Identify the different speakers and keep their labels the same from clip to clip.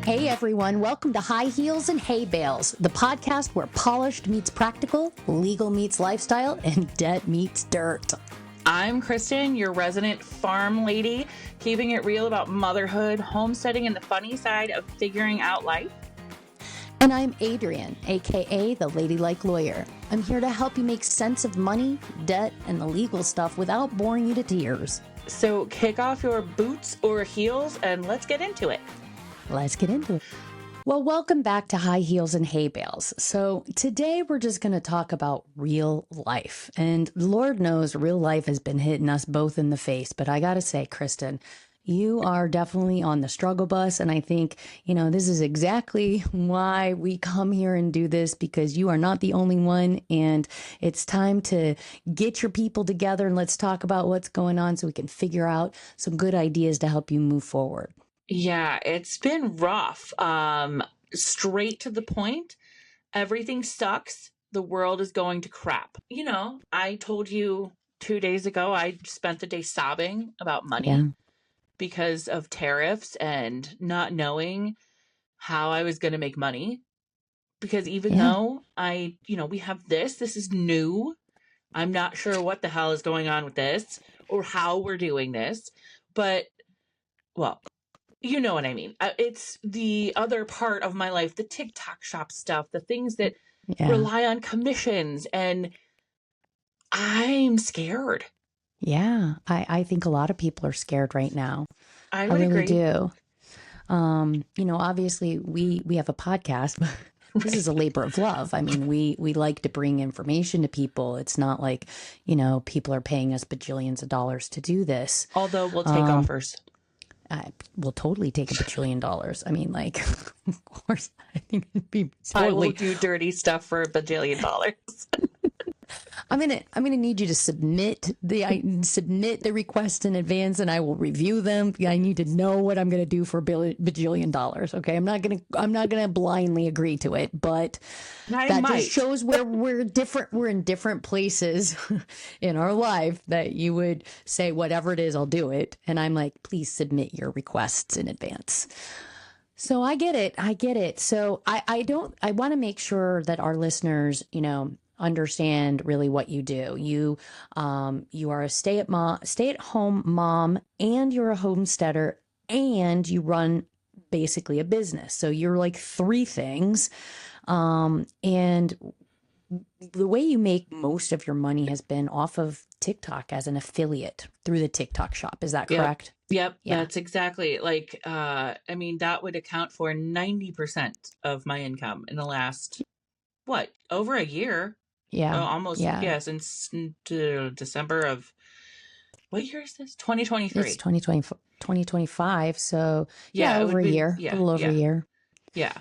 Speaker 1: Hey everyone, welcome to High Heels and Hay Bales, the podcast where polished meets practical, legal meets lifestyle, and debt meets dirt.
Speaker 2: I'm Kristen, your resident farm lady, keeping it real about motherhood, homesteading, and the funny side of figuring out life.
Speaker 1: And I'm Adrienne, aka the Ladylike Lawyer. I'm here to help you make sense of money, debt, and the legal stuff without boring you to tears.
Speaker 2: So kick off your boots or heels and let's get into it.
Speaker 1: Let's get into it. Well, welcome back to High Heels and Hay Bales. So today we're just going to talk about real life. And Lord knows real life has been hitting us both in the face. But I got to say, Kristen, you are definitely on the struggle bus. And I think, this is exactly why we come here and do this, because you are not the only one. And it's time to get your people together and let's talk about what's going on so we can figure out some good ideas to help you move forward.
Speaker 2: Yeah, it's been rough. Straight to the point. Everything sucks. The world is going to crap. I told you 2 days ago, I spent the day sobbing about money because of tariffs and not knowing how I was going to make money. Because even though we have this is new. I'm not sure what the hell is going on with this or how we're doing this, but you know what I mean. It's the other part of my life, the TikTok shop stuff, the things that rely on commissions, and I'm scared.
Speaker 1: Yeah, I think a lot of people are scared right now.
Speaker 2: I really
Speaker 1: agree. Do. Obviously we have a podcast, but this is a labor of love. I mean, we like to bring information to people. It's not like, people are paying us bajillions of dollars to do this.
Speaker 2: Although we'll take offers.
Speaker 1: We'll totally take $1 billion. I mean, of course, I think it'd be
Speaker 2: totally. I will do dirty stuff for $1 billion.
Speaker 1: I'm gonna need you to submit the request in advance, and I will review them. I need to know what I'm gonna do for $1 bajillion. Okay, I'm not gonna blindly agree to it, but just shows where we're different. We're in different places in our life that you would say whatever it is, I'll do it, and I'm like, please submit your requests in advance. So I get it. So I want to make sure that our listeners, understand really what you do. You are a stay-at-home mom, and you're a homesteader, and you run basically a business. So you're like 3 things. And the way you make most of your money has been off of TikTok as an affiliate through the TikTok shop. Is that correct?
Speaker 2: Yep. Yeah. That's exactly that would account for 90% of my income in the last, over a year?
Speaker 1: Yeah.
Speaker 2: Almost. Yeah. Since December of, what year is this? 2023.
Speaker 1: It's 2025. So over a year, a little over a year.
Speaker 2: Yeah.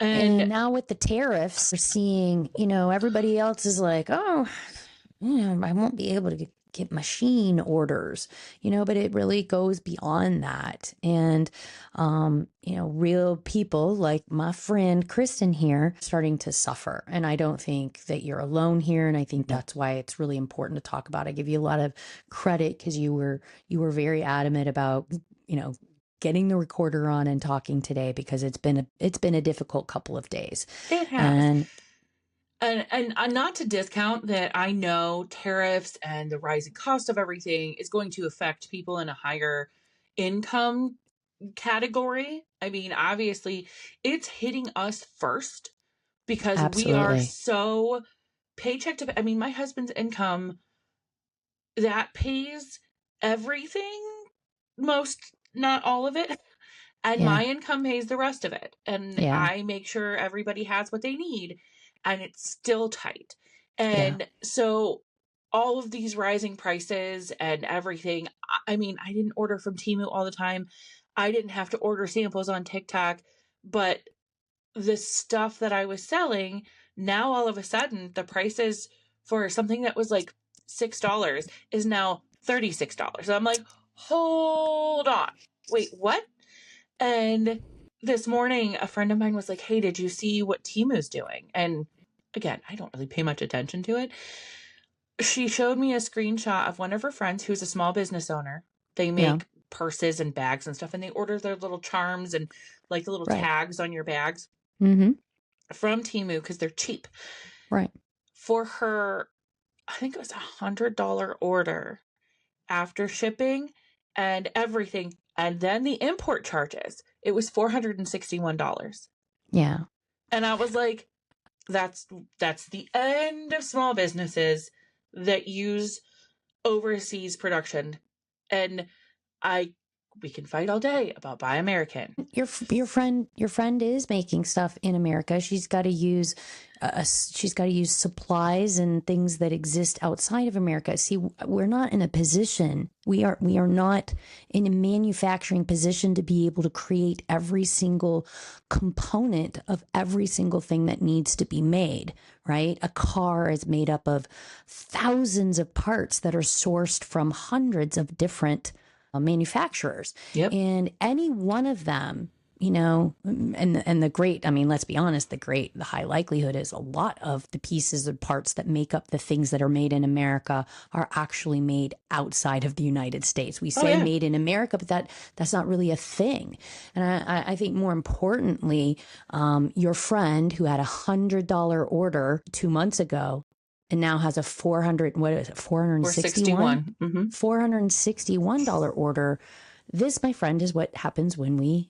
Speaker 1: And now with the tariffs, we're seeing, everybody else is like, I won't be able to get machine orders, but it really goes beyond that. And, real people like my friend Kristen here starting to suffer. And I don't think that you're alone here. And I think that's why it's really important to talk about. I give you a lot of credit because you were very adamant about, getting the recorder on and talking today, because it's been a difficult couple of days.
Speaker 2: It has. And not to discount that, I know tariffs and the rising cost of everything is going to affect people in a higher income category. I mean, obviously, it's hitting us first because we are so paycheck to. I mean, my husband's income that pays everything, not all of it. And my income pays the rest of it. And I make sure everybody has what they need. And it's still tight. And so all of these rising prices and everything, I mean, I didn't order from Temu all the time. I didn't have to order samples on TikTok. But the stuff that I was selling, now all of a sudden, the prices for something that was like $6 is now $36. So I'm like, hold on. Wait, what? And this morning, a friend of mine was like, hey, did you see what Temu's doing? And again, I don't really pay much attention to it. She showed me a screenshot of one of her friends who's a small business owner. They make purses and bags and stuff, and they order their little charms and like the little
Speaker 1: Right.
Speaker 2: tags on your bags
Speaker 1: Mm-hmm.
Speaker 2: from Temu because they're cheap.
Speaker 1: Right.
Speaker 2: For her, I think it was $100 order after shipping and everything, and then the import charges, it was $461.
Speaker 1: Yeah.
Speaker 2: And I was like, that's the end of small businesses that use overseas production. And we can fight all day about Buy American.
Speaker 1: Your friend is making stuff in America. She's got to use supplies and things that exist outside of America. See, we're not in a position. We are not in a manufacturing position to be able to create every single component of every single thing that needs to be made, right? A car is made up of thousands of parts that are sourced from hundreds of different manufacturers.
Speaker 2: Yep.
Speaker 1: And any one of them, and the great, I mean, let's be honest, the high likelihood is a lot of the pieces and parts that make up the things that are made in America are actually made outside of the United States. We say made in America, but that's not really a thing. And I think more importantly, your friend who had $100 order 2 months ago and now has a $461 $461 order. This, my friend, is what happens when we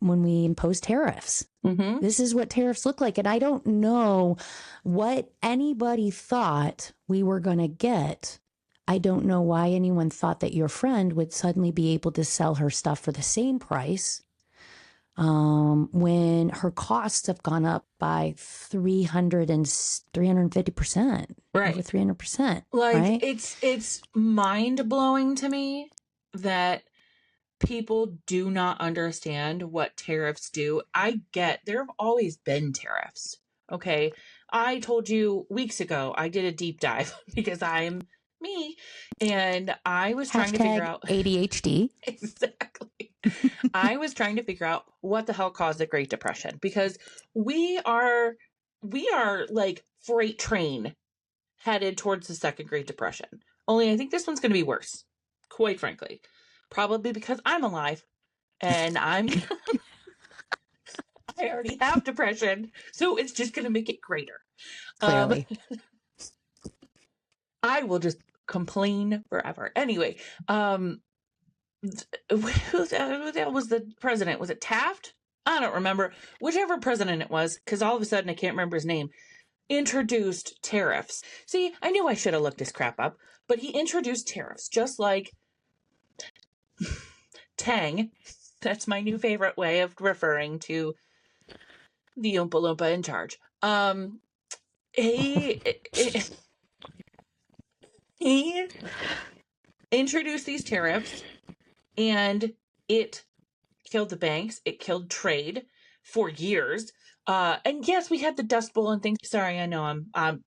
Speaker 1: impose tariffs.
Speaker 2: Mm-hmm.
Speaker 1: This is what tariffs look like. And I don't know what anybody thought we were going to get. I don't know why anyone thought that your friend would suddenly be able to sell her stuff for the same price when her costs have gone up by 350%,
Speaker 2: right?
Speaker 1: Over 300%.
Speaker 2: Like,
Speaker 1: right?
Speaker 2: It's mind blowing to me that people do not understand what tariffs do. I get there have always been tariffs. Okay. I told you weeks ago, I did a deep dive because I'm me and I was trying to figure out
Speaker 1: ADHD.
Speaker 2: Exactly. I was trying to figure out what the hell caused the Great Depression because we are like freight train headed towards the second Great Depression. Only I think this one's going to be worse, quite frankly. Probably because I'm alive and I already have depression, so it's just going to make it greater.
Speaker 1: Clearly.
Speaker 2: I will just complain forever. Anyway, who was the president? Was it Taft? I don't remember. Whichever president it was, because all of a sudden I can't remember his name, introduced tariffs. See, I knew I should have looked this crap up, but he introduced tariffs, just like Tang. That's my new favorite way of referring to the Oompa Loompa in charge. He introduced these tariffs, and it killed the banks. It killed trade for years. And yes, we had the Dust Bowl and things. Sorry, I know I'm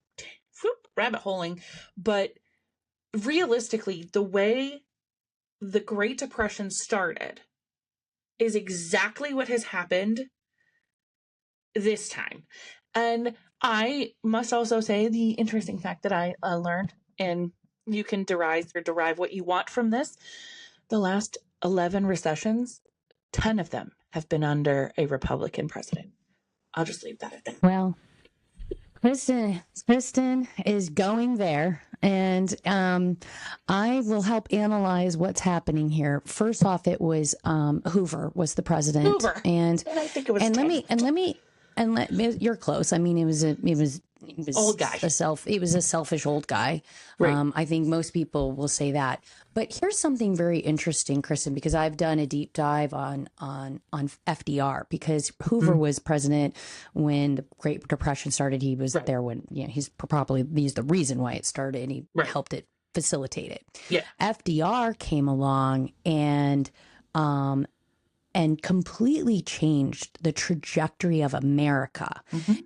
Speaker 2: rabbit holing, but realistically, the way the Great Depression started is exactly what has happened this time. And I must also say the interesting fact that I learned, and you can derive what you want from this, the last 11 recessions, 10 of them have been under a Republican president. I'll just leave that at that.
Speaker 1: Well, Kristen is going there, and I will help analyze what's happening here. First off, it was Hoover was the president,
Speaker 2: Hoover. And I think it was.
Speaker 1: You're close. I mean, it was
Speaker 2: old guy.
Speaker 1: He was a selfish old guy.
Speaker 2: Right.
Speaker 1: I think most people will say that. But here's something very interesting, Kristen, because I've done a deep dive on FDR, because Hoover was president when the Great Depression started. He was there when he's the reason why it started. He helped it facilitate it.
Speaker 2: Yeah.
Speaker 1: FDR came along and completely changed the trajectory of America.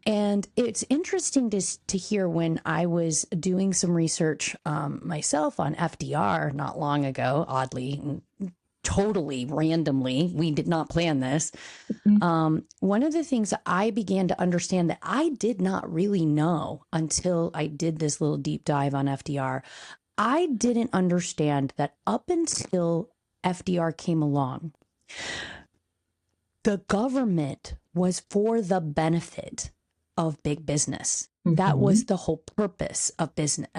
Speaker 1: And it's interesting to hear when I was doing some research myself on FDR not long ago, oddly, totally randomly, we did not plan this. One of the things that I began to understand that I did not really know until I did this little deep dive on FDR, I didn't understand that up until FDR came along, the government was for the benefit of big business. That was the whole purpose of business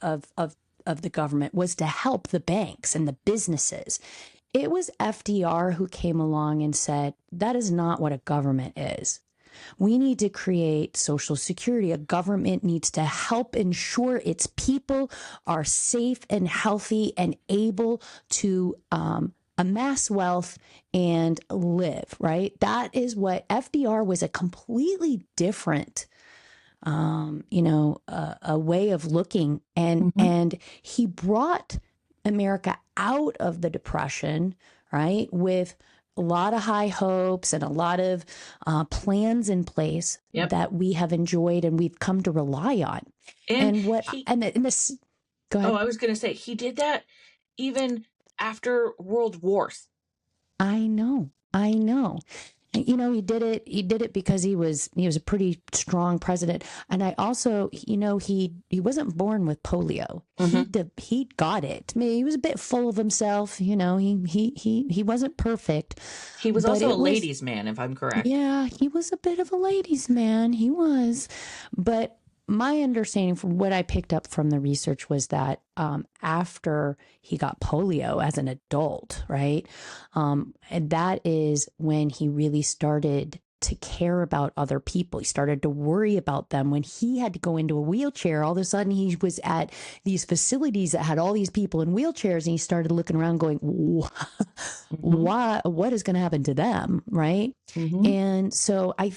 Speaker 1: of the government, was to help the banks and the businesses. It was FDR who came along and said, that is not what a government is. We need to create Social Security. A government needs to help ensure its people are safe and healthy and able to amass wealth and live, right? That is what FDR was, a completely different a way of looking, and he brought America out of the Depression, right, with a lot of high hopes and a lot of plans in place that we have enjoyed and we've come to rely on. And this, go ahead.
Speaker 2: Oh, I was going to say, he did that even after world wars.
Speaker 1: I know. He did it because he was a pretty strong president. And I also, he wasn't born with polio. He got it. I mean, he was a bit full of himself. He wasn't perfect.
Speaker 2: He was also a ladies' man, if I'm correct.
Speaker 1: Yeah, he was a bit of a ladies' man. He was. But my understanding from what I picked up from the research was that after he got polio as an adult, right, and that is when he really started to care about other people. He started to worry about them. When he had to go into a wheelchair, all of a sudden he was at these facilities that had all these people in wheelchairs, and he started looking around going, what is going to happen to them, right? And so I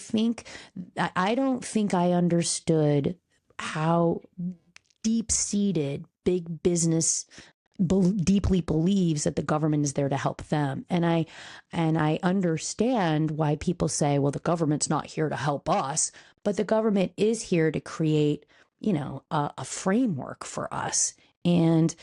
Speaker 1: don't think I understood how deep-seated big business deeply believes that the government is there to help them. And I understand why people say, well, the government's not here to help us, but the government is here to create, a framework for us. And,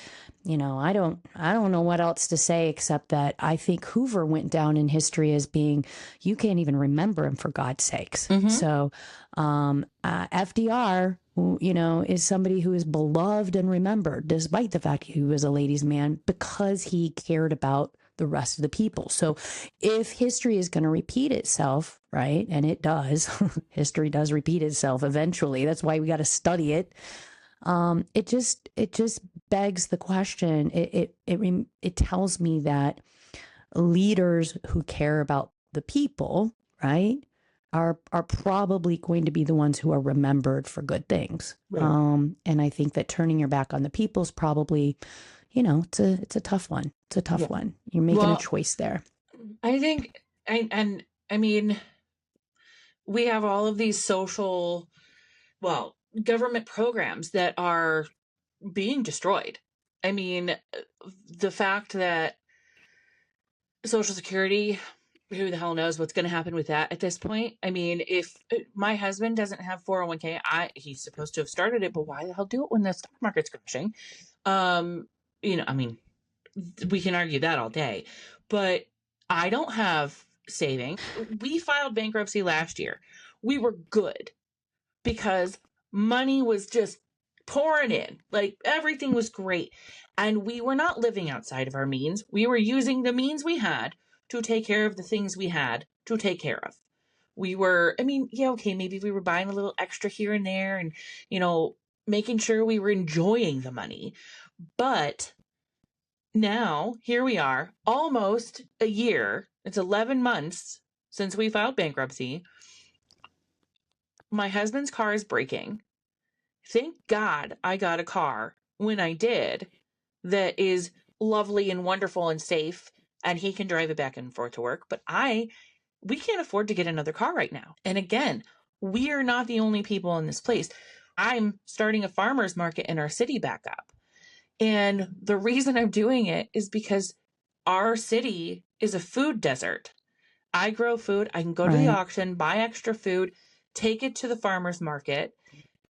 Speaker 1: I don't know what else to say except that I think Hoover went down in history as being, you can't even remember him, for God's sakes. So FDR, is somebody who is beloved and remembered, despite the fact he was a ladies' man, because he cared about the rest of the people. So if history is going to repeat itself, right, and it does, history does repeat itself eventually. That's why we got to study it. It just begs the question. It tells me that leaders who care about the people, right, are probably going to be the ones who are remembered for good things. Right. And I think that turning your back on the people is probably, it's a tough one. It's a tough one. You're making a choice there.
Speaker 2: I think, and I mean, we have all of these social, government programs that are being destroyed. I mean, the fact that Social Security, who the hell knows what's going to happen with that at this point? I mean, if my husband doesn't have 401k, he's supposed to have started it, but why the hell do it when the stock market's crashing? I mean, we can argue that all day, but I don't have savings. We filed bankruptcy last year. We were good because money was just pouring in. Like, everything was great. And we were not living outside of our means. We were using the means we had to take care of the things we had to take care of. We were, maybe we were buying a little extra here and there and, making sure we were enjoying the money. But now, here we are, almost a year. It's 11 months since we filed bankruptcy. My husband's car is breaking. Thank God I got a car when I did that is lovely and wonderful and safe, and he can drive it back and forth to work. But we can't afford to get another car right now. And again, we are not the only people in this place. I'm starting a farmer's market in our city back up. And the reason I'm doing it is because our city is a food desert. I grow food. I can go to the auction, buy extra food, take it to the farmer's market,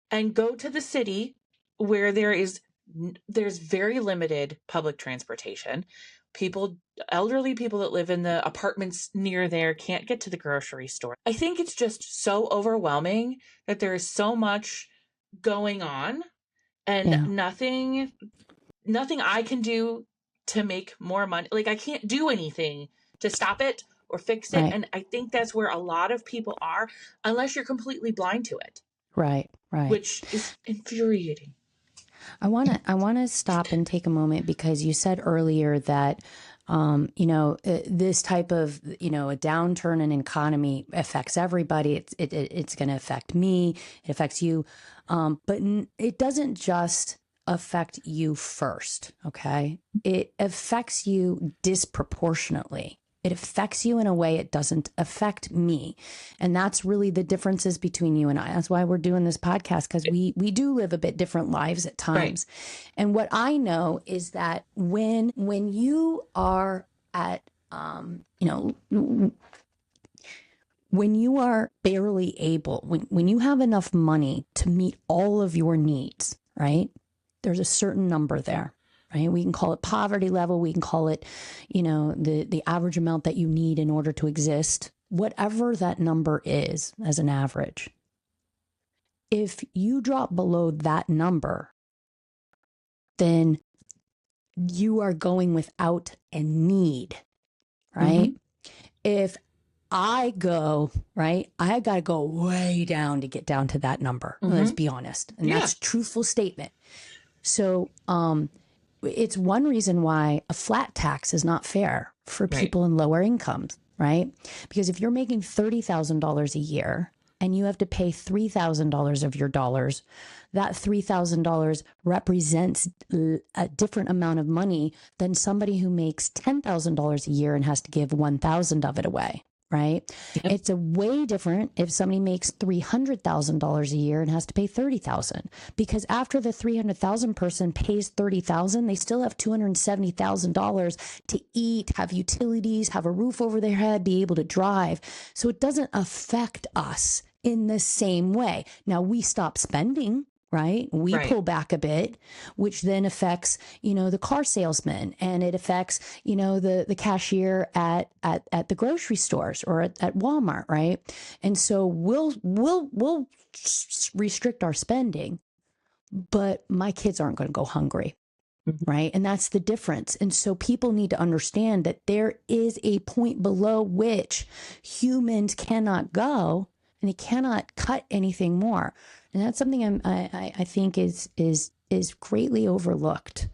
Speaker 2: and go to the city where there's very limited public transportation. Elderly people that live in the apartments near there can't get to the grocery store. I think it's just so overwhelming that there is so much going on, and nothing I can do to make more money. Like, I can't do anything to stop it or fix it.
Speaker 1: Right.
Speaker 2: And I think that's where a lot of people are, unless you're completely blind to it,
Speaker 1: Right.
Speaker 2: which is infuriating.
Speaker 1: I want to stop and take a moment because you said earlier that this type of, a downturn in economy affects everybody. It's going to affect me. It affects you. But it doesn't just affect you first. Okay. It affects you disproportionately. It affects you in a way it doesn't affect me. And that's really the differences between you and I. That's why we're doing this podcast, because we do live a bit different lives at times. Right. And what I know is that when you are at, when you are barely able, when you have enough money to meet all of your needs, right? There's a certain number there. Right? We can call it poverty level. We can call it, the average amount that you need in order to exist, whatever that number is as an average. If you drop below that number, then you are going without a need, right? Mm-hmm. If I go, right, I got to go way down to get down to that number. Mm-hmm. Let's be honest. And that's a truthful statement. So, it's one reason why a flat tax is not fair for people in lower incomes, right? Because if you're making $30,000 a year and you have to pay $3,000 of your dollars, that $3,000 represents a different amount of money than somebody who makes $10,000 a year and has to give $1,000 of it away. Right? Yep. It's a way different if somebody makes $300,000 a year and has to pay $30,000, because after the $300,000 person pays $30,000, they still have $270,000 to eat, have utilities, have a roof over their head, be able to drive. So it doesn't affect us in the same way. Now we stop spending. Right? We pull back a bit, which then affects, the car salesman, and it affects, the cashier at the grocery stores or at Walmart. Right. And so we'll restrict our spending, but my kids aren't going to go hungry. Mm-hmm. Right. And that's the difference. And so people need to understand that there is a point below which humans cannot go, and they cannot cut anything more. And that's something I think is greatly overlooked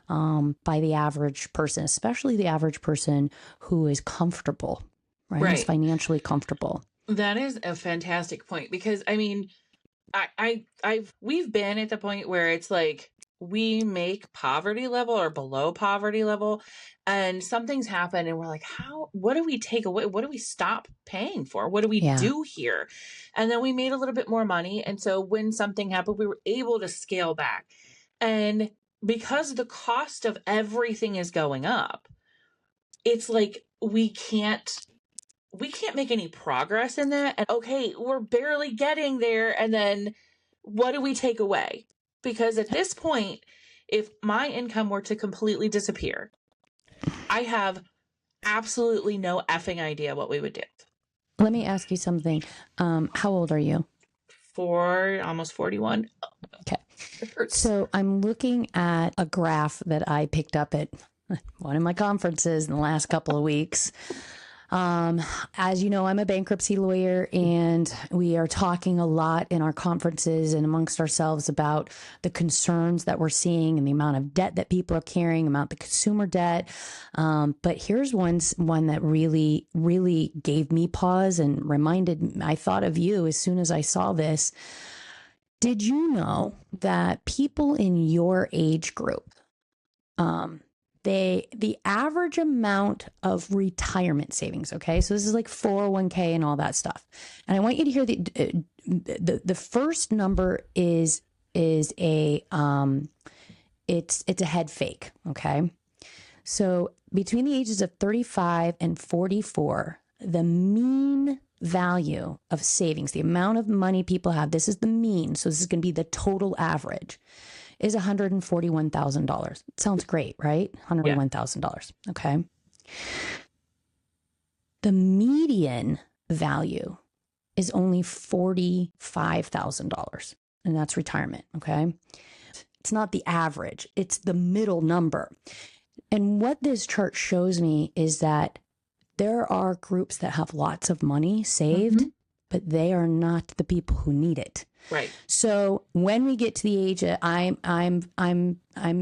Speaker 1: by the average person, especially the average person who is comfortable, right? Is financially comfortable.
Speaker 2: That is a fantastic point, because I mean, we've been at the point where it's like we make poverty level or below poverty level, and something's happened and we're like, what do we take away? What do we stop paying for? What do we do here? And then we made a little bit more money. And so when something happened, we were able to scale back. And because the cost of everything is going up, it's like we can't make any progress in that. And okay, we're barely getting there. And then what do we take away? Because at this point, if my income were to completely disappear, I have absolutely no effing idea what we would do.
Speaker 1: Let me ask you something. How old are you?
Speaker 2: Almost 41.
Speaker 1: Okay. So I'm looking at a graph that I picked up at one of my conferences in the last couple of weeks. As you know, I'm a bankruptcy lawyer, and we are talking a lot in our conferences and amongst ourselves about the concerns that we're seeing and the amount of debt that people are carrying, about the consumer debt. But here's one that really, really gave me pause and I thought of you as soon as I saw this. Did you know that people in your age group, the average amount of retirement savings, okay? So this is like 401k and all that stuff. And I want you to hear the first number is a it's a head fake, okay? So between the ages of 35 and 44, the mean value of savings, the amount of money people have, this is the mean. So this is going to be the total average, is $141,000. Sounds great, right? $141,000. Okay. The median value is only $45,000, and that's retirement. Okay. It's not the average, it's the middle number. And what this chart shows me is that there are groups that have lots of money saved, but they are not the people who need it.
Speaker 2: Right.
Speaker 1: So when we get to the age of, I'm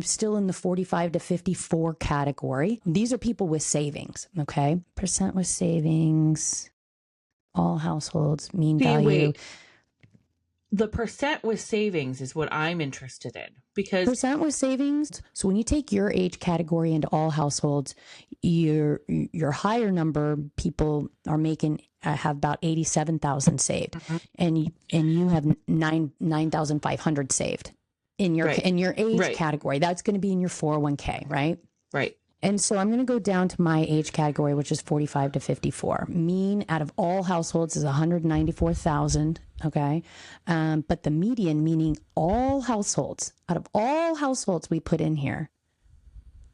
Speaker 1: still in the 45 to 54 category. These are people with savings. Okay. Percent with savings, all households, mean value.
Speaker 2: Wait. The percent with savings is what I'm interested in, because
Speaker 1: percent with savings. So when you take your age category into all households, your higher number people are making have about 87,000 saved, and you have 9,500 saved in your age category. That's going to be in your 401k, right?
Speaker 2: Right.
Speaker 1: And so I'm going to go down to my age category, which is 45 to 54. Mean out of all households is 194,000. Okay. But the median, meaning all households, out of all households we put in here,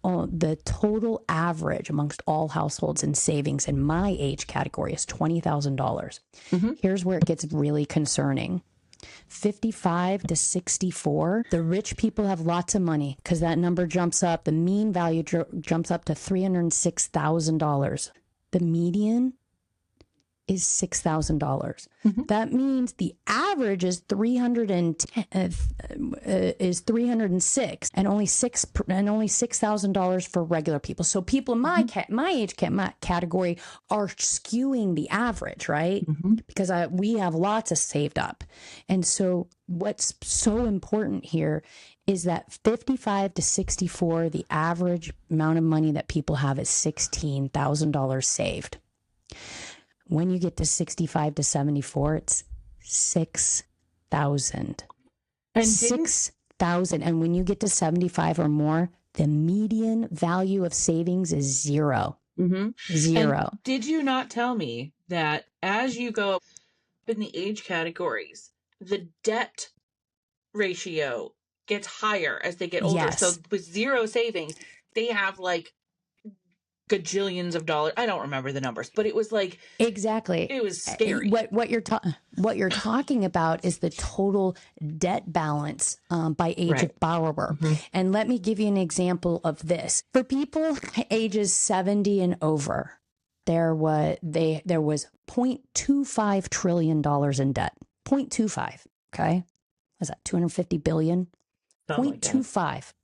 Speaker 1: the total average amongst all households in savings in my age category is $20,000. Here's where it gets really concerning. 55 to 64, the rich people have lots of money because that number jumps up. The mean value jumps up to $306,000. The median is $6,000. That means the average is 306, and only $6,000 for regular people. So people in my age category are skewing the average, right? Because we have lots of saved up. And so what's so important here is that 55 to 64, the average amount of money that people have is $16,000 saved. When you get to 65 to 74, it's 6,000. And 6,000. And when you get to 75 or more, the median value of savings is zero. Zero.
Speaker 2: And did you not tell me that as you go up in the age categories, the debt ratio gets higher as they get older?
Speaker 1: Yes.
Speaker 2: So with zero savings, they have like gajillions of dollars. I don't remember the numbers, but it was like,
Speaker 1: exactly,
Speaker 2: it was scary.
Speaker 1: What you're talking about is the total debt balance by age of borrower. And let me give you an example of this. For people ages 70 and over, there was $0.25 trillion in debt. 0.25. Okay, is that 250 billion? 0.25.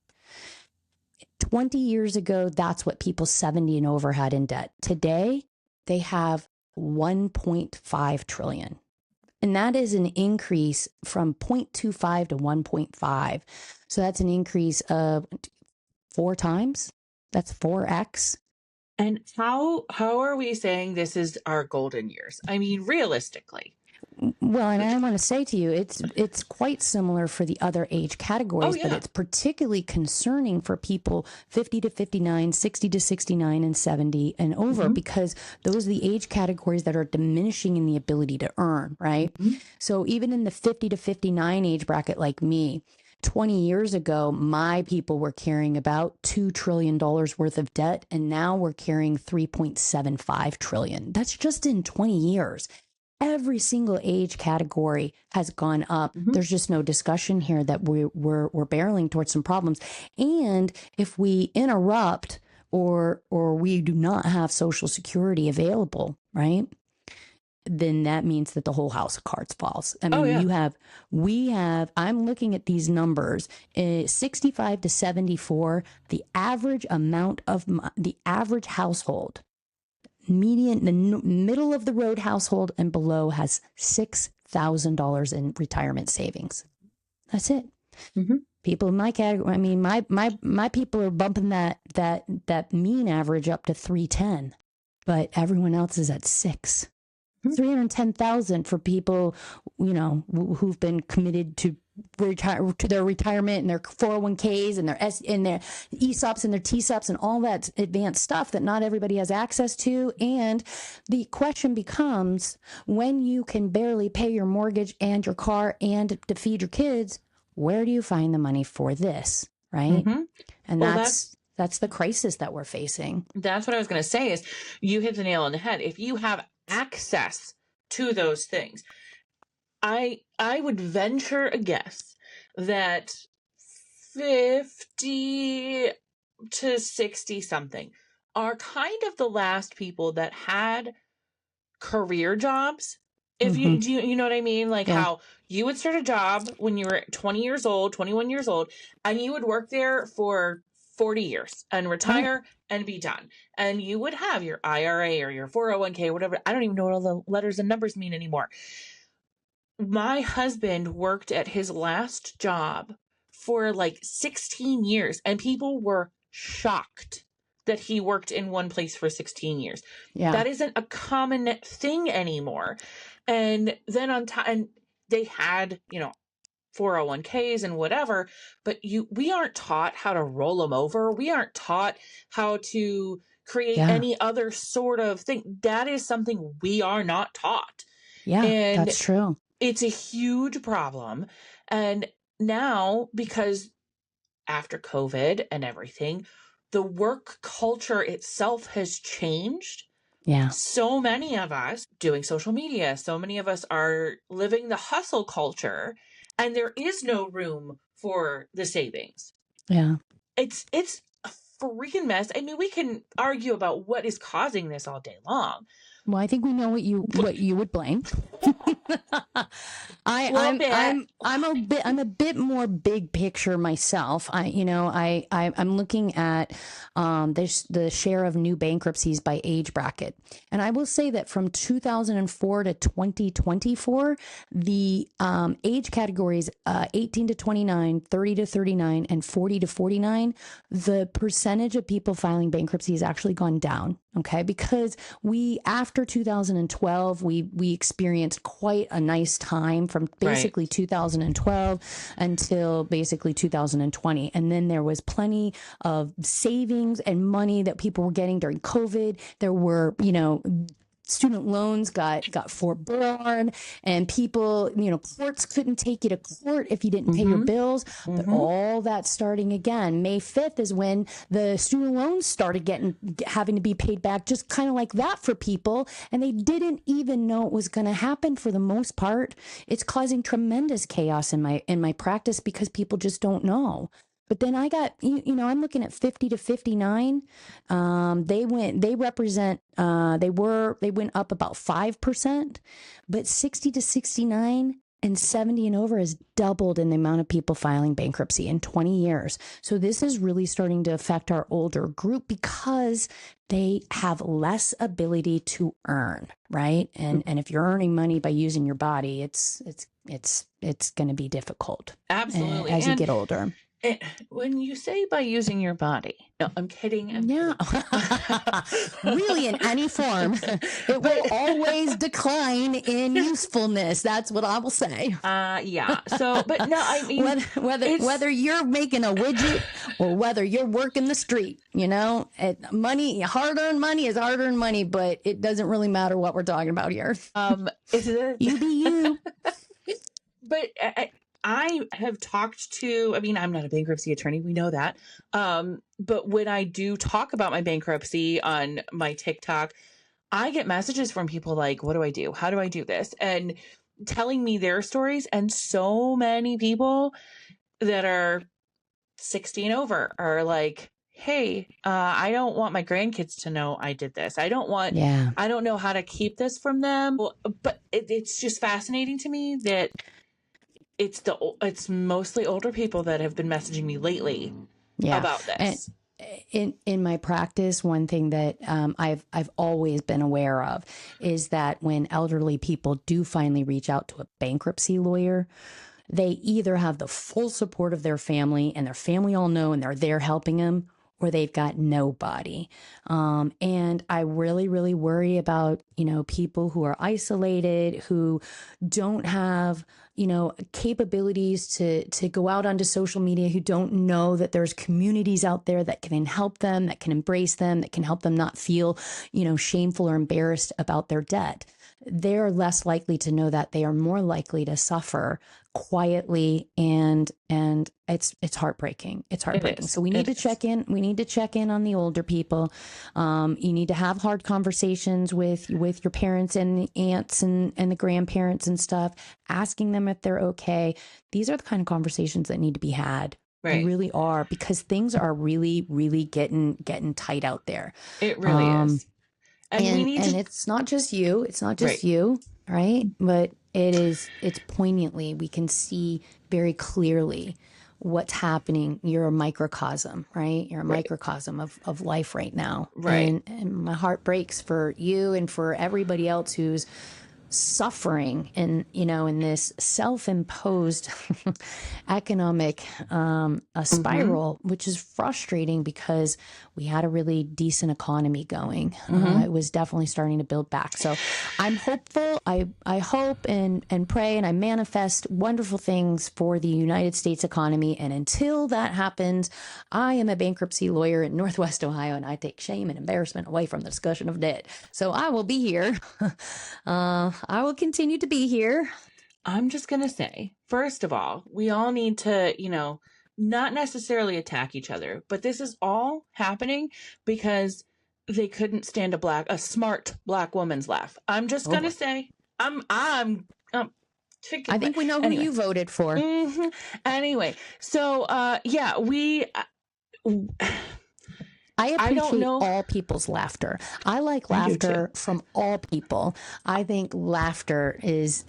Speaker 1: 20 years ago, that's what people 70 and over had in debt. Today, they have 1.5 trillion. And that is an increase from 0.25 to 1.5. So that's an increase of 4 times. That's 4x.
Speaker 2: And how are we saying this is our golden years? I mean, realistically.
Speaker 1: Well, and I want to say to you, it's quite similar for the other age categories, but it's particularly concerning for people 50 to 59, 60 to 69, and 70 and over, because those are the age categories that are diminishing in the ability to earn, right? So even in the 50 to 59 age bracket like me, 20 years ago, my people were carrying about $2 trillion worth of debt, and now we're carrying $3.75 trillion. That's just in 20 years. Every single age category has gone up. There's just no discussion here that we're barreling towards some problems. And if we interrupt or we do not have Social Security available, right, then that means that the whole house of cards falls. I mean, I'm looking at these numbers, 65 to 74, the average amount of the average household, median, the middle of the road household and below, has $6,000 in retirement savings. That's it. People in my category, I mean, my people are bumping that mean average up to 310, but everyone else is at 6. 310,000 for people, who've been committed to their retirement and their 401ks and their ESOPs and their TSOPs and all that advanced stuff that not everybody has access to. And the question becomes, when you can barely pay your mortgage and your car and to feed your kids, where do you find the money for this? Right. And that's the crisis that we're facing.
Speaker 2: That's what I was going to say, is you hit the nail on the head. If you have access to those things, I would venture a guess that 50 to 60 something are kind of the last people that had career jobs. If
Speaker 1: Mm-hmm.
Speaker 2: you know what I mean? Like
Speaker 1: Yeah.
Speaker 2: how you would start a job when you were 20 years old, 21 years old, and you would work there for 40 years and
Speaker 1: Right.
Speaker 2: retire and be done. And you would have your IRA or your 401k or whatever. I don't even know what all the letters and numbers mean anymore. My husband worked at his last job for like 16 years, and people were shocked that he worked in one place for 16 years.
Speaker 1: Yeah.
Speaker 2: That isn't a common thing anymore. And then on top, and they had, 401ks and whatever, but we aren't taught how to roll them over. We aren't taught how to create
Speaker 1: Yeah.
Speaker 2: any other sort of thing. That is something we are not taught.
Speaker 1: Yeah.
Speaker 2: And
Speaker 1: That's true.
Speaker 2: it's a huge problem. And now, because after COVID and everything, the work culture itself has changed.
Speaker 1: Yeah.
Speaker 2: So many of us doing social media, so many of us are living the hustle culture, and there is no room for the savings.
Speaker 1: Yeah.
Speaker 2: It's a freaking mess. I mean, we can argue about what is causing this all day long.
Speaker 1: Well, I think we know what you would blame. I'm a bit more big picture myself. I'm looking at the share of new bankruptcies by age bracket, and I will say that from 2004 to 2024, the age categories 18 to 29, 30 to 39, and 40 to 49, the percentage of people filing bankruptcy has actually gone down. Okay, because after 2012, we experienced quite a nice time from basically 2012 until basically 2020. And then there was plenty of savings and money that people were getting during COVID. There were, student loans got forborne, and people, courts couldn't take you to court if you didn't pay your bills. But all that starting again, May 5th is when the student loans started having to be paid back, just kind of like that for people. And they didn't even know it was going to happen for the most part. It's causing tremendous chaos in my practice because people just don't know. But then I got, I'm looking at 50 to 59. They went up about 5%, but 60 to 69 and 70 and over has doubled in the amount of people filing bankruptcy in 20 years. So this is really starting to affect our older group because they have less ability to earn, right? And if you're earning money by using your body, it's going to be difficult.
Speaker 2: Absolutely.
Speaker 1: As you get older.
Speaker 2: When you say by using your body, no, I'm kidding.
Speaker 1: Yeah. Really, in any form, it will always decline in usefulness. That's what I will say.
Speaker 2: Yeah. So, but no, I mean,
Speaker 1: whether you're making a widget or whether you're working the street, hard-earned money is hard-earned money, but it doesn't really matter what we're talking about here. You be you.
Speaker 2: But I have talked to, I'm not a bankruptcy attorney. We know that. But when I do talk about my bankruptcy on my TikTok, I get messages from people like, what do I do? How do I do this? And telling me their stories. And so many people that are 60 and over are like, hey, I don't want my grandkids to know I did this. I don't know how to keep this from them. But it's just fascinating to me that it's mostly older people that have been messaging me lately about this.
Speaker 1: And in my practice, one thing that I've always been aware of is that when elderly people do finally reach out to a bankruptcy lawyer, they either have the full support of their family and their family all know and they're there helping them, or they've got nobody. And I really, really worry about, people who are isolated, who don't have, capabilities to go out onto social media, who don't know that there's communities out there that can help them, that can embrace them, that can help them not feel, shameful or embarrassed about their debt. They're less likely to know that. They are more likely to suffer quietly, and it's heartbreaking. It's heartbreaking. So we need to check in. We need to check in on the older people. You need to have hard conversations with your parents and the aunts and the grandparents and stuff, asking them if they're okay. These are the kind of conversations that need to be had. They
Speaker 2: Right.
Speaker 1: really are, because things are really, really getting tight out there.
Speaker 2: It really is. And we need
Speaker 1: And
Speaker 2: to,
Speaker 1: it's not just you. It's not just
Speaker 2: right.
Speaker 1: you, right? But it's poignantly, we can see very clearly what's happening. You're a microcosm, right? You're a
Speaker 2: Right.
Speaker 1: microcosm of life right now.
Speaker 2: Right.
Speaker 1: And my heart breaks for you and for everybody else who's suffering in this self-imposed economic a
Speaker 2: Mm-hmm.
Speaker 1: spiral, which is frustrating because we had a really decent economy going.
Speaker 2: Mm-hmm.
Speaker 1: It was definitely starting to build back. So I'm hopeful. I hope and pray and I manifest wonderful things for the United States economy. And until that happens, I am a bankruptcy lawyer in Northwest Ohio, and I take shame and embarrassment away from the discussion of debt. So I will be here. I will continue to be here.
Speaker 2: I'm just going to say, first of all, we all need to, not necessarily attack each other, but this is all happening because they couldn't stand a smart black woman's laugh. I'm just
Speaker 1: Oh
Speaker 2: going to
Speaker 1: boy.
Speaker 2: say,
Speaker 1: I think we know who
Speaker 2: anyway.
Speaker 1: you voted for.
Speaker 2: Mm-hmm. Anyway, so, yeah,
Speaker 1: I
Speaker 2: I don't
Speaker 1: appreciate
Speaker 2: know.
Speaker 1: all people's laughter. I like
Speaker 2: I do too.
Speaker 1: laughter from all people. I think laughter is,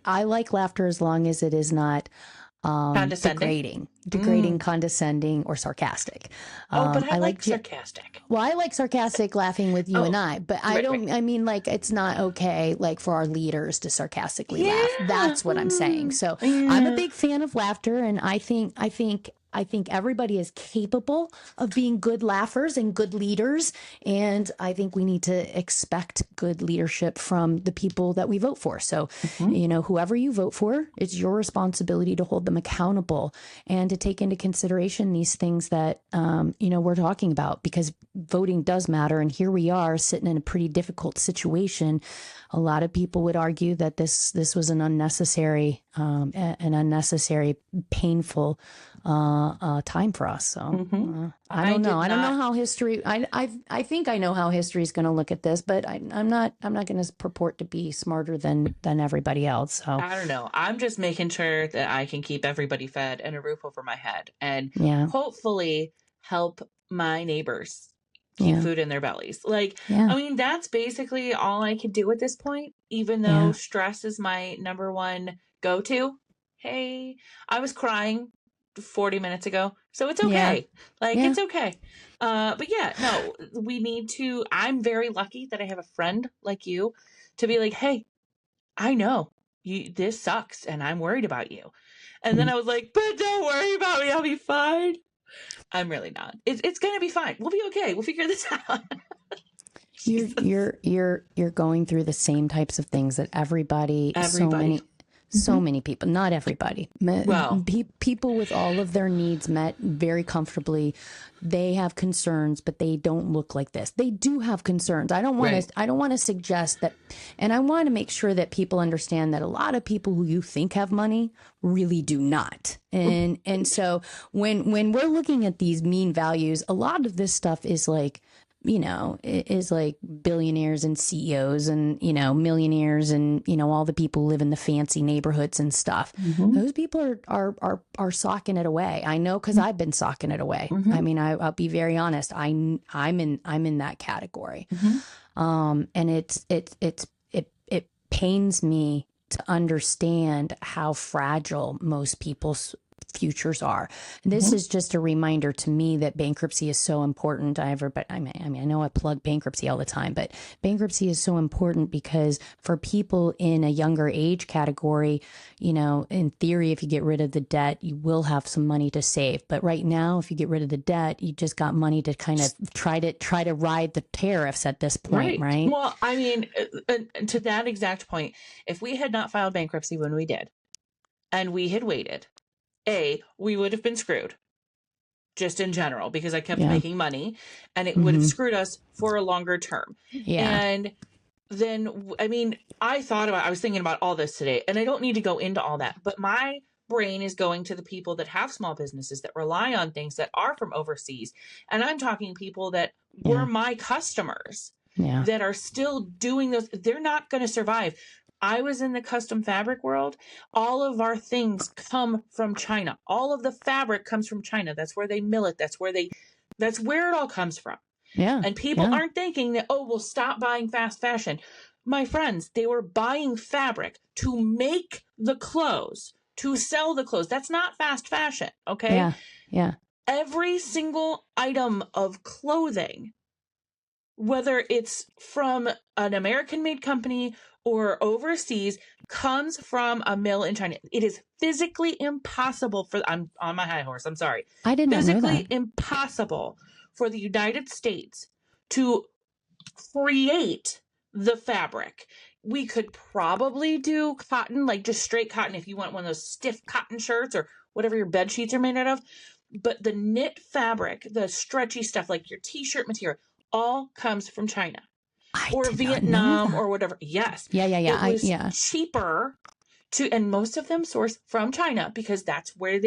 Speaker 1: I like laughter as long as it is not
Speaker 2: Condescending.
Speaker 1: degrading, condescending, or sarcastic.
Speaker 2: Oh, but I
Speaker 1: I
Speaker 2: like
Speaker 1: like,
Speaker 2: sarcastic.
Speaker 1: well, I like sarcastic laughing with you and
Speaker 2: Oh,
Speaker 1: I, but I
Speaker 2: right,
Speaker 1: don't,
Speaker 2: right.
Speaker 1: I mean, like, it's not okay, like, for our leaders to sarcastically laugh.
Speaker 2: Yeah.
Speaker 1: That's what I'm saying. So I'm a
Speaker 2: Yeah.
Speaker 1: big fan of laughter, and I think everybody is capable of being good laughers and good leaders. And I think we need to expect good leadership from the people that we vote for. So, whoever you vote for, it's your responsibility to hold them accountable and to take into consideration these things that, we're talking about, because voting does matter. And here we are sitting in a pretty difficult situation. A lot of people would argue that this was an unnecessary, painful time for us. So I don't know. I don't know how history. I think I know how history is going to look at this, but I'm not going to purport to be smarter than everybody else. So
Speaker 2: I don't know. I'm just making sure that I can keep everybody fed and a roof over my head, and
Speaker 1: yeah,
Speaker 2: hopefully help my neighbors keep
Speaker 1: yeah,
Speaker 2: food in their bellies. Like,
Speaker 1: yeah,
Speaker 2: I mean, that's basically all I can do at this point, even though
Speaker 1: yeah.
Speaker 2: stress is my number one go-to. Hey, I was crying 40 minutes ago, so it's
Speaker 1: Yeah,
Speaker 2: okay. Like,
Speaker 1: yeah,
Speaker 2: it's okay. But yeah, no, we need to. I'm very lucky that I have a friend like you to be like, hey, I know this sucks and I'm worried about you. And then
Speaker 1: mm.
Speaker 2: I was like, but don't worry about me. I'll be fine. I'm really not. It's going to be fine. We'll be okay. We'll figure this out.
Speaker 1: You're going through the same types of things that everybody,
Speaker 2: Everybody.
Speaker 1: so many people, not everybody,
Speaker 2: Well,
Speaker 1: people with all of their needs met very comfortably. They have concerns, but they don't look like this. They do have concerns.
Speaker 2: right.
Speaker 1: I don't want to suggest that. And I want to make sure that people understand that a lot of people who you think have money really do not. And so when we're looking at these mean values, a lot of this stuff is like, is like billionaires and CEOs and, millionaires and, all the people who live in the fancy neighborhoods and stuff.
Speaker 2: Mm-hmm.
Speaker 1: Those people are socking it away. I know, because I've been socking it away.
Speaker 2: Mm-hmm.
Speaker 1: I mean, I'll be very honest. I'm in that category.
Speaker 2: Mm-hmm.
Speaker 1: And it pains me to understand how fragile most people's futures are. This
Speaker 2: Mm-hmm.
Speaker 1: is just a reminder to me that bankruptcy is so important. I know I plug bankruptcy all the time, but bankruptcy is so important because for people in a younger age category, in theory, if you get rid of the debt, you will have some money to save. But right now, if you get rid of the debt, you just got money to kind of try to ride the tariffs at this point, right?
Speaker 2: Well, I mean, to that exact point, if we had not filed bankruptcy when we did, and we had waited, we would have been screwed just in general because I kept
Speaker 1: Yeah.
Speaker 2: making money and it would have screwed us for a longer term.
Speaker 1: Yeah.
Speaker 2: And then, I mean, I was thinking about all this today, and I don't need to go into all that, but my brain is going to the people that have small businesses that rely on things that are from overseas. And I'm talking people that were my customers
Speaker 1: Yeah.
Speaker 2: that are still doing those. They're not going to survive. I was in the custom fabric world. All of our things come from China. All of the fabric comes from China. That's where they mill it. That's where it all comes from.
Speaker 1: Yeah.
Speaker 2: And people
Speaker 1: Yeah.
Speaker 2: aren't thinking that, oh, we'll stop buying fast fashion. My friends, they were buying fabric to make the clothes, to sell the clothes. That's not fast fashion, okay?
Speaker 1: Yeah. Yeah.
Speaker 2: Every single item of clothing, whether it's from an American-made company or overseas, comes from a mill in China. It is physically impossible I'm on my high horse, I'm sorry.
Speaker 1: I did not know
Speaker 2: Physically
Speaker 1: that.
Speaker 2: impossible for the United States to create the fabric. We could probably do cotton, like just straight cotton, if you want one of those stiff cotton shirts or whatever your bed sheets are made out of. But the knit fabric, the stretchy stuff, like your t-shirt material, all comes from China
Speaker 1: I
Speaker 2: or
Speaker 1: did not know
Speaker 2: Vietnam
Speaker 1: that.
Speaker 2: or whatever. Yes.
Speaker 1: Yeah. Yeah. Yeah.
Speaker 2: It was
Speaker 1: Yeah.
Speaker 2: cheaper and most of them source from China because that's where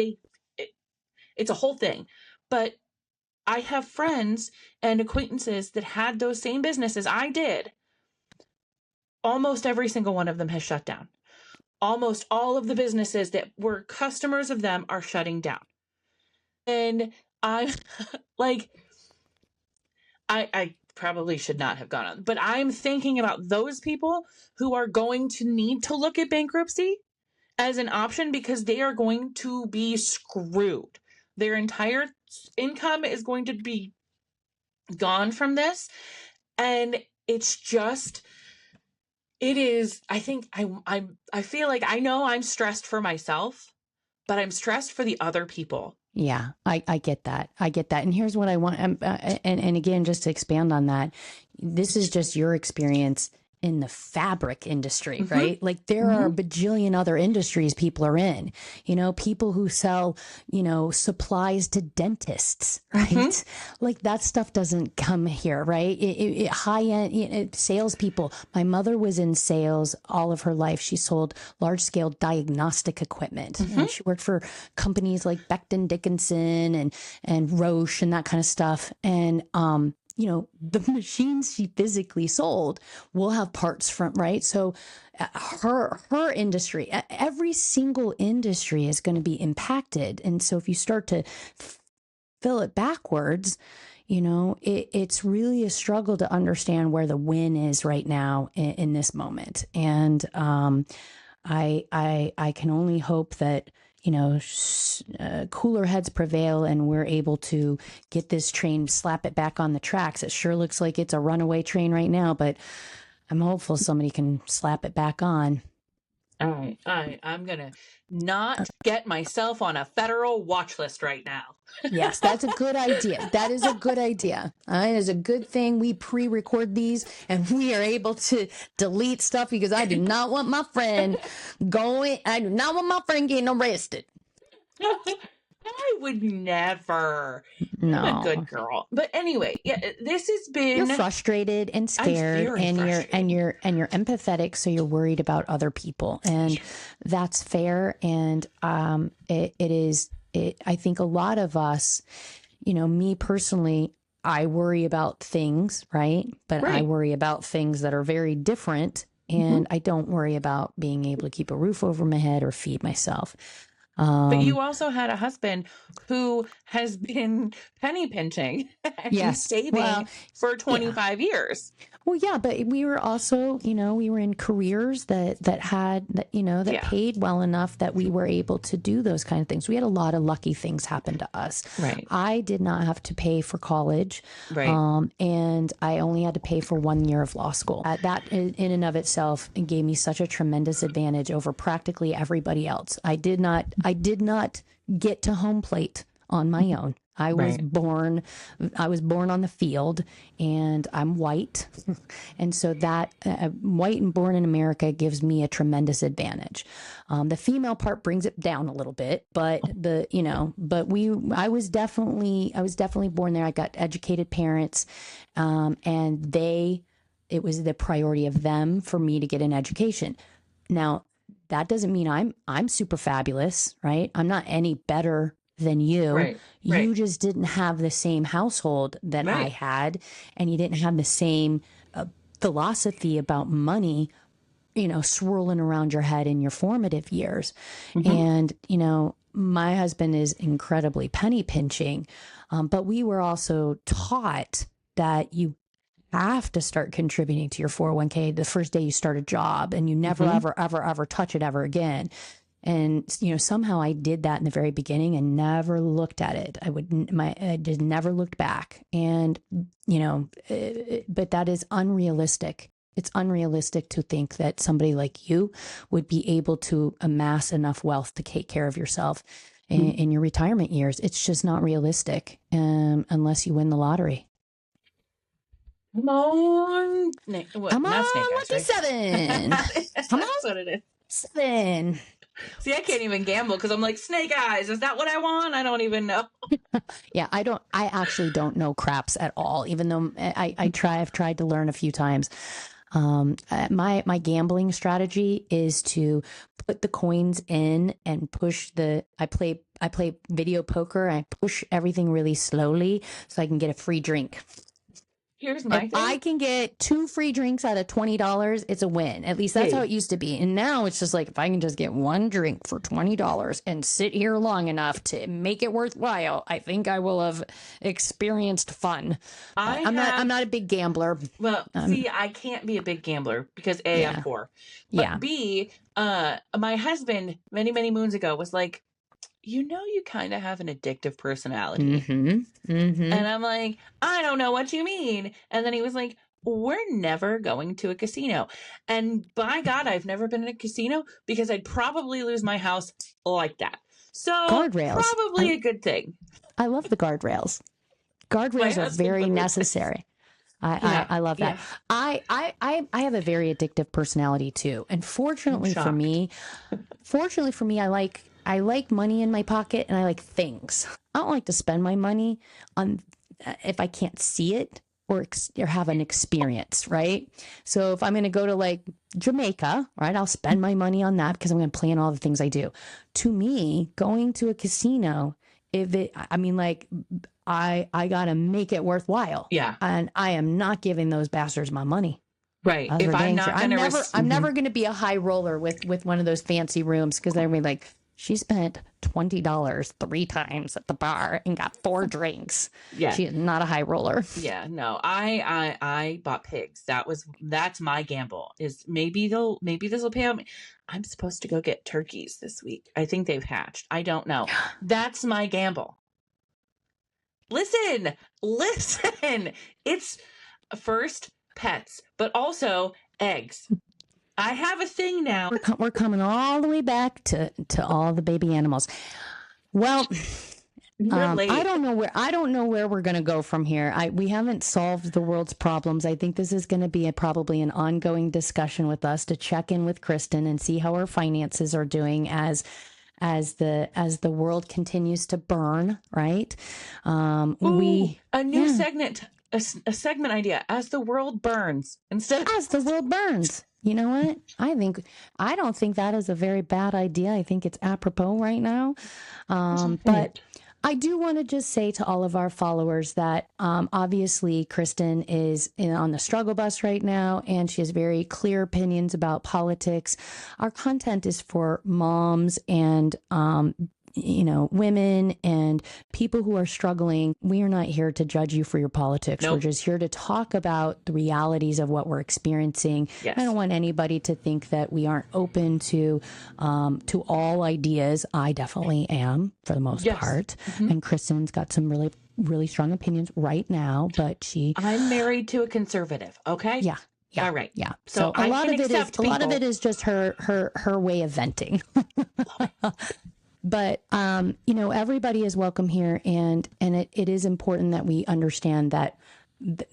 Speaker 2: it's a whole thing. But I have friends and acquaintances that had those same businesses I did. Almost every single one of them has shut down. Almost all of the businesses that were customers of them are shutting down. And I'm like, I probably should not have gone on, but I'm thinking about those people who are going to need to look at bankruptcy as an option because they are going to be screwed. Their entire income is going to be gone from this. And it's just, it is, I think I feel like I know I'm stressed for myself, but I'm stressed for the other people.
Speaker 1: Yeah, I get that. I get that. And here's what I want. And again, just to expand on that, this is just your experience in the fabric industry,
Speaker 2: Mm-hmm.
Speaker 1: right? Like there are a bajillion other industries people are in, people who sell, supplies to dentists, right?
Speaker 2: Mm-hmm.
Speaker 1: Like that stuff doesn't come here, right? High end salespeople. My mother was in sales all of her life. She sold large scale diagnostic equipment. And she worked for companies like Becton Dickinson and Roche and that kind of stuff. And, the machines she physically sold will have parts from, right? So her industry, every single industry is going to be impacted. And so if you start to fill it backwards, it's really a struggle to understand where the win is right now in this moment. And I can only hope that cooler heads prevail and we're able to get this train, slap it back on the tracks. It sure looks like it's a runaway train right now, but I'm hopeful somebody can slap it back on.
Speaker 2: All right. I'm going to not get myself on a federal watch list right now.
Speaker 1: Yes, that's a good idea. That is a good idea. It is a good thing we pre-record these and we are able to delete stuff because I do not want my friend getting arrested.
Speaker 2: I would never.
Speaker 1: No.
Speaker 2: I'm a good girl. But anyway, yeah, this has been.
Speaker 1: You're frustrated and scared, and you're empathetic, so you're worried about other people, and that's fair. And it is. I think a lot of us, me personally, I worry about things, right? But I worry about things that are very different, and I don't worry about being able to keep a roof over my head or feed myself.
Speaker 2: But you also had a husband who has been penny pinching and saving for 25 years.
Speaker 1: Well, yeah, but we were also, we were in careers that paid well enough that we were able to do those kind of things. We had a lot of lucky things happen to us.
Speaker 2: Right.
Speaker 1: I did not have to pay for college.
Speaker 2: Right.
Speaker 1: And I only had to pay for 1 year of law school. That in and of itself gave me such a tremendous advantage over practically everybody else. I did not get to home plate on my own. I was born on the field, and I'm white. And so that white and born in America gives me a tremendous advantage. The female part brings it down a little bit, but I was definitely born there. I got educated parents, and it was the priority of them for me to get an education. Now, that doesn't mean I'm super fabulous, right? I'm not any better than you.
Speaker 2: Right.
Speaker 1: You just didn't have the same household that I had, and you didn't have the same philosophy about money. swirling around your head in your formative years.
Speaker 2: Mm-hmm.
Speaker 1: And, my husband is incredibly penny pinching, but we were also taught that you have to start contributing to your 401k the first day you start a job, and you never, ever, ever, ever touch it ever again. And, somehow I did that in the very beginning and never looked at it. I just never looked back. And, but that is unrealistic. It's unrealistic to think that somebody like you would be able to amass enough wealth to take care of yourself in your retirement years. It's just not realistic, unless you win the lottery.
Speaker 2: Come on.
Speaker 1: Come on,
Speaker 2: Snake eyes,
Speaker 1: lucky
Speaker 2: right?
Speaker 1: 7. Come on,
Speaker 2: That's what it is.
Speaker 1: 7.
Speaker 2: See, I can't even gamble because I'm like, snake eyes. Is that what I want? I don't even know.
Speaker 1: Yeah, I actually don't know craps at all, even though I've tried to learn a few times. My gambling strategy is to put the coins in and push I play video poker, and I push everything really slowly so I can get a free drink.
Speaker 2: Here's my
Speaker 1: If
Speaker 2: thing.
Speaker 1: I can get 2 free drinks out of $20, it's a win. At least that's how it used to be. And now it's just like, if I can just get 1 drink for $20 and sit here long enough to make it worthwhile, I think I will have experienced fun. I'm not a big gambler.
Speaker 2: Well, see, I can't be a big gambler because A, I'm poor. But B, my husband many, many moons ago was like, you kind of have an addictive personality. And I'm like, I don't know what you mean. And then he was like, we're never going to a casino. And by God, I've never been in a casino because I'd probably lose my house like that. So
Speaker 1: Guardrails.
Speaker 2: Probably a good thing.
Speaker 1: I love the guardrails. Guardrails are very necessary. I love that. Yeah. I have a very addictive personality too. And fortunately for me, I like money in my pocket, and I like things. I don't like to spend my money on if I can't see it or have an experience, right? So if I'm going to go to like Jamaica, right, I'll spend my money on that because I'm going to plan all the things I do. To me, going to a casino, I got to make it worthwhile. Yeah. And I am not giving those bastards my money.
Speaker 2: Right. If I'm not going to,
Speaker 1: I'm never going to be a high roller with one of those fancy rooms, because they're like, she spent $20 3 times at the bar and got 4 drinks. Yeah. She is not a high roller.
Speaker 2: Yeah, no. I bought pigs. That's my gamble. Is maybe this will pay out. I'm supposed to go get turkeys this week. I think they've hatched. I don't know. That's my gamble. Listen. It's first pets, but also eggs. I have a thing now.
Speaker 1: We're coming all the way back to all the baby animals. Well, I don't know where we're going to go from here. We haven't solved the world's problems. I think this is going to be probably an ongoing discussion with us to check in with Kristen and see how her finances are doing as the world continues to burn. Right?
Speaker 2: A new segment. A segment idea: as the world burns, instead of
Speaker 1: as the world burns. You know what? I don't think that is a very bad idea. I think it's apropos right now. But I do want to just say to all of our followers that obviously Kristen is on the struggle bus right now, and she has very clear opinions about politics. Our content is for moms and women and people who are struggling. We are not here to judge you for your politics. Nope. We're just here to talk about the realities of what we're experiencing. Yes. I don't want anybody to think that we aren't open to all ideas. I definitely am, for the most part. Mm-hmm. And Kristen's got some really, really strong opinions right now, but
Speaker 2: I'm married to a conservative. Okay.
Speaker 1: Yeah. Yeah.
Speaker 2: All right.
Speaker 1: Yeah. So a lot of it is just her way of venting. But, everybody is welcome here. And it is important that we understand that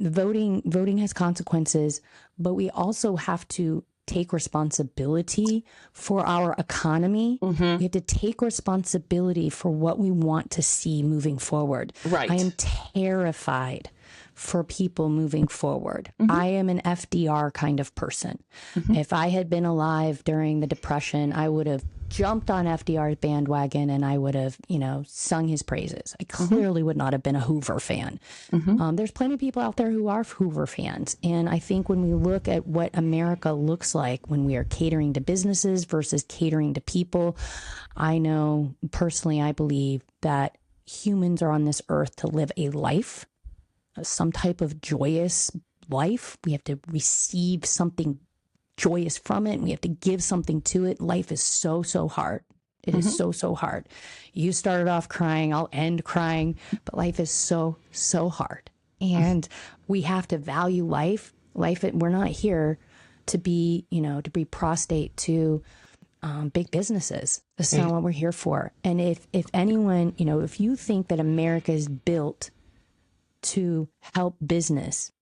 Speaker 1: voting has consequences, but we also have to take responsibility for our economy. Mm-hmm. We have to take responsibility for what we want to see moving forward. Right. I am terrified for people moving forward. Mm-hmm. I am an FDR kind of person. Mm-hmm. If I had been alive during the Depression, I would have jumped on FDR's bandwagon and I would have, sung his praises. I clearly would not have been a Hoover fan. There's plenty of people out there who are Hoover fans. And I think when we look at what America looks like when we are catering to businesses versus catering to people, I know personally, I believe that humans are on this earth to live a life, some type of joyous life. We have to receive something joyous from it, and we have to give something to it. Life is so hard. It is so hard. You started off crying, I'll end crying, but life is so hard. And we have to value life. We're not here to be, to be prostate to big businesses. That's not what we're here for. And if anyone, if you think that America is built to help business,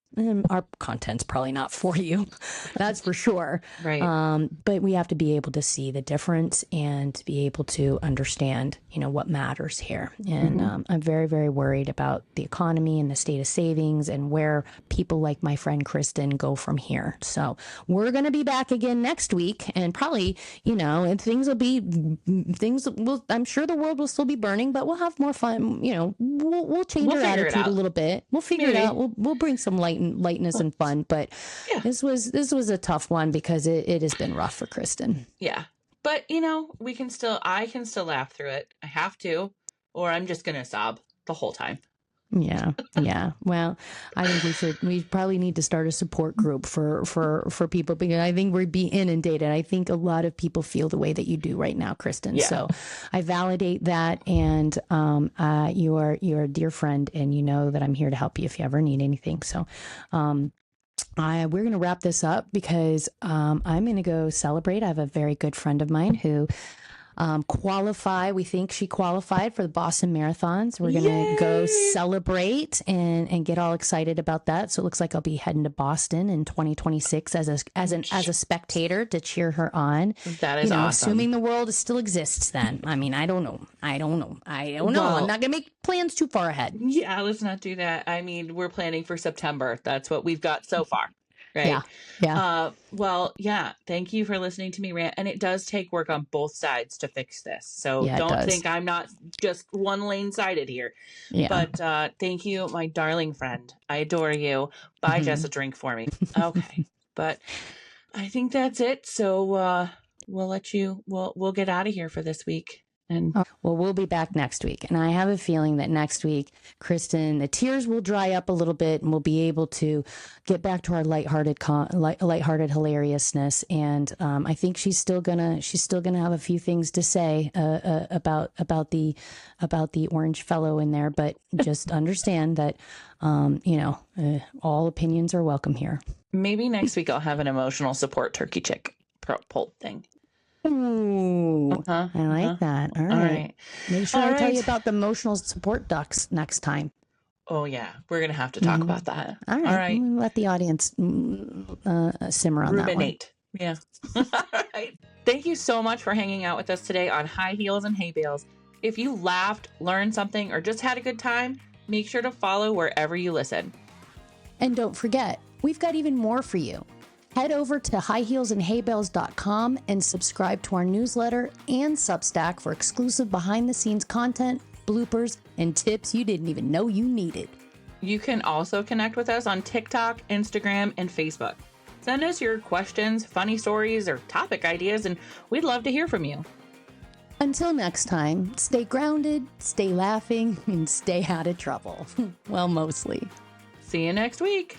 Speaker 1: our content's probably not for you. That's for sure.
Speaker 2: Right.
Speaker 1: But we have to be able to see the difference and be able to understand, what matters here. And I'm very, very worried about the economy and the state of savings and where people like my friend Kristen go from here. So we're going to be back again next week, and probably, and I'm sure the world will still be burning, but we'll have more fun. We'll change our attitude a little bit. We'll figure it out. We'll bring some lightness and fun. But this was a tough one because it has been rough for Kristen.
Speaker 2: Yeah. But, I can still laugh through it. I have to, or I'm just going to sob the whole time.
Speaker 1: Yeah. Well, I think we probably need to start a support group for people, because I think we'd be inundated. I think a lot of people feel the way that you do right now, Kristen. Yeah. So I validate that. And you're a dear friend, and you know that I'm here to help you if you ever need anything. So we're going to wrap this up because I'm going to go celebrate. I have a very good friend of mine who we think she qualified for the Boston Marathons. We're going to go celebrate and get all excited about that. So it looks like I'll be heading to Boston in 2026 as a spectator to cheer her on.
Speaker 2: That is awesome.
Speaker 1: Assuming the world still exists then. I mean, I don't know. Well, I'm not going to make plans too far ahead.
Speaker 2: Yeah, let's not do that. I mean, we're planning for September. That's what we've got so far. Right.
Speaker 1: Yeah.
Speaker 2: Well, yeah. Thank you for listening to me rant. And it does take work on both sides to fix this. So don't think I'm not just one lane sided here. Yeah. But thank you, my darling friend. I adore you. Buy Jess a drink for me. Okay. But I think that's it. So we'll get out of here for this week. And
Speaker 1: we'll be back next week. And I have a feeling that next week, Kristen, the tears will dry up a little bit, and we'll be able to get back to our lighthearted hilariousness. And I think she's still gonna have a few things to say about the orange fellow in there. But just understand that all opinions are welcome here.
Speaker 2: Maybe next week I'll have an emotional support turkey chick poll thing.
Speaker 1: Ooh, I like that. All right. Make sure I tell you about the emotional support ducks next time.
Speaker 2: Oh, yeah. We're going to have to talk about that.
Speaker 1: All right. Let the audience simmer on
Speaker 2: ruminate.
Speaker 1: That one.
Speaker 2: Yeah. All right. Thank you so much for hanging out with us today on High Heels and Hay Bales. If you laughed, learned something, or just had a good time, make sure to follow wherever you listen.
Speaker 1: And don't forget, we've got even more for you. Head over to highheelsandhaybales.com and subscribe to our newsletter and Substack for exclusive behind-the-scenes content, bloopers, and tips you didn't even know you needed.
Speaker 2: You can also connect with us on TikTok, Instagram, and Facebook. Send us your questions, funny stories, or topic ideas, and we'd love to hear from you.
Speaker 1: Until next time, stay grounded, stay laughing, and stay out of trouble. Well, mostly.
Speaker 2: See you next week.